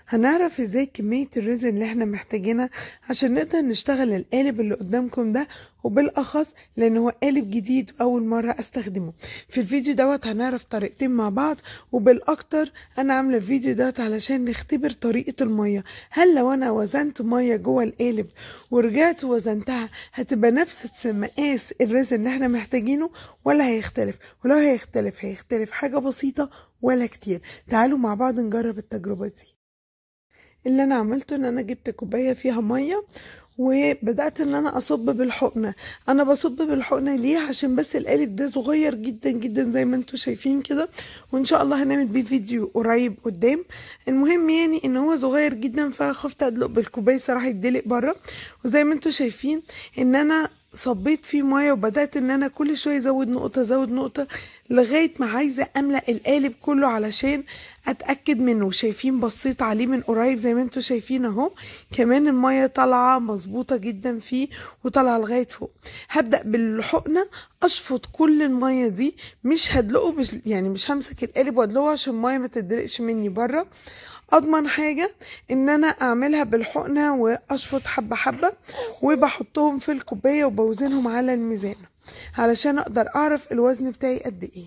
هنعرف ازاي كمية الريزن اللي احنا محتاجينها عشان نقدر نشتغل القالب اللي قدامكم ده، وبالأخص لأن هو قالب جديد وأول مرة استخدمه. في الفيديو دوت هنعرف طريقتين مع بعض، وبالأكتر أنا عاملة الفيديو دوت علشان نختبر طريقة المية. هل لو أنا وزنت مية جوه القالب ورجعت وزنتها هتبقى نفس مقاس الريزن اللي احنا محتاجينه ولا هيختلف؟ ولو هيختلف حاجة بسيطة ولا كتير؟ تعالوا مع بعض نجرب التجربة دي. اللي انا عملته ان انا جبت كوبايه فيها ميه وبدات ان انا اصب بالحقنه. انا بصب بالحقنه ليه؟ عشان بس القالب ده صغير جدا جدا زي ما انتم شايفين كده، وان شاء الله هنعمل بيه فيديو قريب قدام. المهم يعني ان هو صغير جدا، فخفت ادلق بالكوبايه صراحه يتدلق بره. وزي ما انتم شايفين ان انا صبيت فيه ميه، وبدات ان انا كل شويه ازود نقطه لغايه ما عايزه املا القالب كله علشان اتاكد منه. شايفين بصيت عليه من قريب زي ما انتم شايفين اهو، كمان الميه طالعه مظبوطه جدا فيه وطالعه لغايه فوق. هبدا بالحقنه اشفط كل الميه دي، مش هدلقه يعني مش همسك القالب وادلقه عشان الميه ما تدلقش مني بره. اضمن حاجه ان انا اعملها بالحقنه واشفط حبه حبه، وبحطهم في الكوبايه وبوزنهم على الميزان علشان اقدر اعرف الوزن بتاعي قد ايه.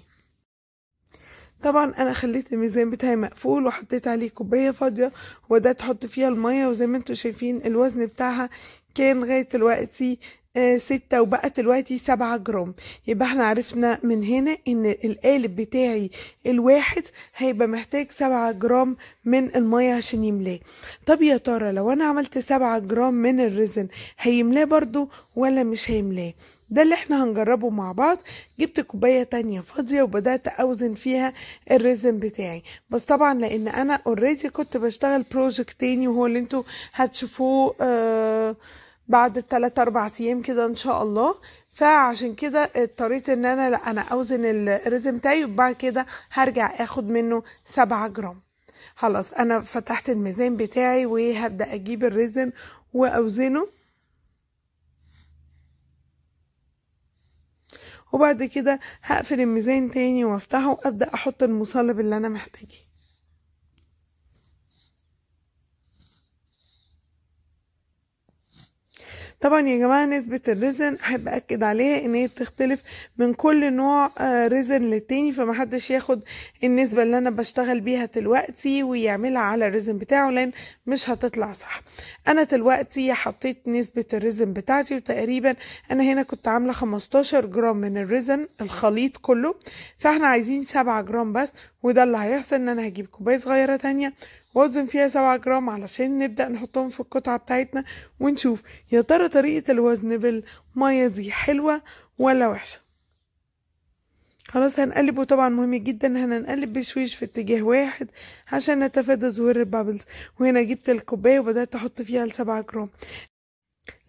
طبعا انا خليت الميزان بتاعي مقفول وحطيت عليه كوبايه فاضيه وبدات احط فيها الميه، وزي ما انتم شايفين الوزن بتاعها كان لغايه دلوقتي 6 وبقت دلوقتي 7 جرام. يبقى احنا عرفنا من هنا ان القالب بتاعي الواحد هيبقى محتاج 7 جرام من المية عشان يملاه. طب يا ترى لو انا عملت 7 جرام من الريزن هيملاه برضو ولا مش هيملاه؟ ده اللي احنا هنجربه مع بعض. جبت كوباية تانية فاضية وبدأت اوزن فيها الريزن بتاعي، بس طبعا لان انا اوريدي كنت بشتغل بروجكت تاني وهو اللي انتوا هتشوفوه بعد 3-4 ايام كده ان شاء الله، فعشان كده اضطريت ان انا اوزن الريزن بتاعي وبعد كده هرجع اخد منه 7 جرام. خلاص انا فتحت الميزان بتاعي وهبدأ اجيب الريزن واوزنه، وبعد كده هقفل الميزان تاني وافتحه وابدأ احط المصلب اللي انا محتاجاه. طبعا يا جماعه نسبه الريزن احب اكد عليها ان هي بتختلف من كل نوع ريزن للتاني، فمحدش ياخد النسبه اللي انا بشتغل بيها دلوقتي ويعملها على الريزن بتاعه لان مش هتطلع صح. انا دلوقتي حطيت نسبه الريزن بتاعتي، وتقريبا انا هنا كنت عامله 15 جرام من الريزن الخليط كله، فاحنا عايزين 7 جرام بس. وده اللي هيحصل ان انا هجيب كوبايه صغيره تانية وزن فيها 7 جرام علشان نبدأ نحطهم في القطعة بتاعتنا ونشوف يا ترى طريقة الوزن بالمية دي حلوة ولا وحشة. خلاص هنقلبه. طبعا مهم جدا ان احنا نقلب بشويش في اتجاه واحد عشان نتفادى ظهور البابلز. وهنا جبت الكوباية وبدأت احط فيها ال7 جرام.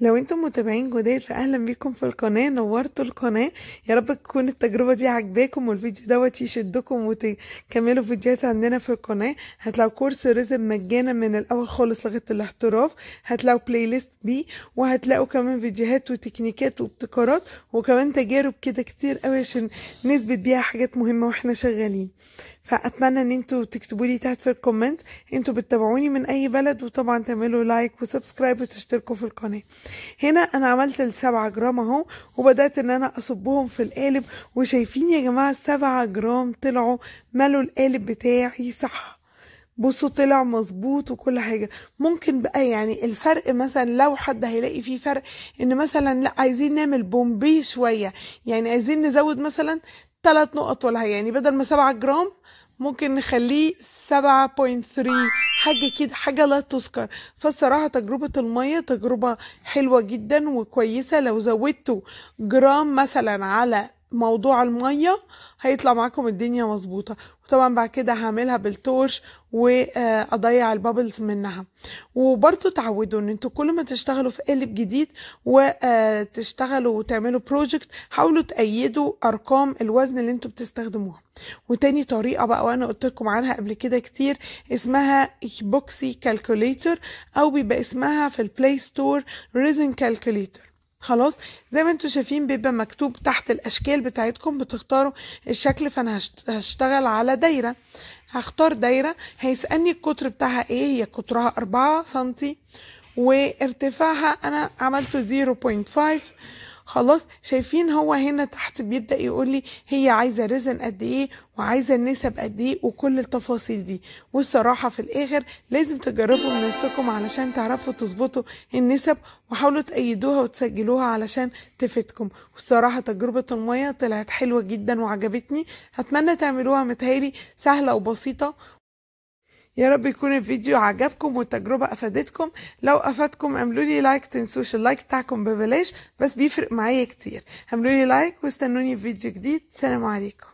لو انتم متابعين جداد فاهلا بيكم في القناه، نورتوا القناه. يا رب تكون التجربه دي عجباكم والفيديو دوت يشدكم وتكملوا فيديوهات عندنا في القناه. هتلاقوا كورس ريزن مجانا من الاول خالص لغايه الاحتراف، هتلاقوا بلاي ليست بيه، وهتلاقوا كمان فيديوهات وتكنيكات وابتكارات وكمان تجارب كده كتير قوي عشان نثبت بيها حاجات مهمه واحنا شغالين. فاتمنى ان انتوا تكتبوا لي تحت في الكومنت انتوا بتتابعوني من اي بلد، وطبعا تعملوا لايك وسبسكرايب وتشتركوا في القناه. هنا انا عملت ال7 جرام اهو وبدات ان انا اصبهم في القالب، وشايفين يا جماعه 7 جرام طلعوا ملوا القالب بتاعي صح. بصوا طلع مظبوط وكل حاجه. ممكن بقى يعني الفرق مثلا لو حد هيلاقي فيه فرق ان مثلا لا عايزين نعمل بومبي شويه، يعني عايزين نزود مثلا 3 نقط ولا حاجه، يعني بدل ما 7 جرام ممكن نخليه 7.3 حاجة كده، حاجة لا تذكر. فالصراحة تجربة المية تجربة حلوة جدا وكويسة. لو زودتوا جرام مثلا على موضوع المية هيطلع معاكم الدنيا مظبوطة. وطبعا بعد كده هعملها بالتورش واضيع البابلز منها. وبرضو تعودوا ان انتوا كل ما تشتغلوا في قالب جديد وتشتغلوا وتعملوا بروجكت حاولوا تأيدوا ارقام الوزن اللي انتوا بتستخدموها. وتاني طريقة بقى وانا قلت لكم عنها قبل كده كتير اسمها بوكسي كالكوليتر، او بيبقى اسمها في البلاي ستور ريزن كالكوليتر. خلاص زي ما انتوا شايفين بيبقى مكتوب تحت الاشكال بتاعتكم، بتختاروا الشكل. فانا هشتغل على دايرة، هختار دايرة، هيسألني القطر بتاعها ايه، هي قطرها 4 سنتي وارتفاعها انا عملته 0.5. خلاص شايفين هو هنا تحت بيبدأ يقولي هي عايزة ريزن قد ايه وعايزة النسب قد ايه وكل التفاصيل دي. والصراحة في الاخر لازم تجربوا من نفسكم علشان تعرفوا تظبطوا النسب، وحاولوا تأيدوها وتسجلوها علشان تفيدكم. والصراحة تجربة المية طلعت حلوة جدا وعجبتني، هتمنى تعملوها، متهيألي سهلة وبسيطة. يا رب يكون الفيديو عجبكم والتجربة افادتكم. لو افادكم اعملوا لي لايك، تنسوش اللايك بتاعكم ببلاش بس بيفرق معايا كتير. اعملوا لي لايك واستنوني في فيديو جديد. سلام عليكم.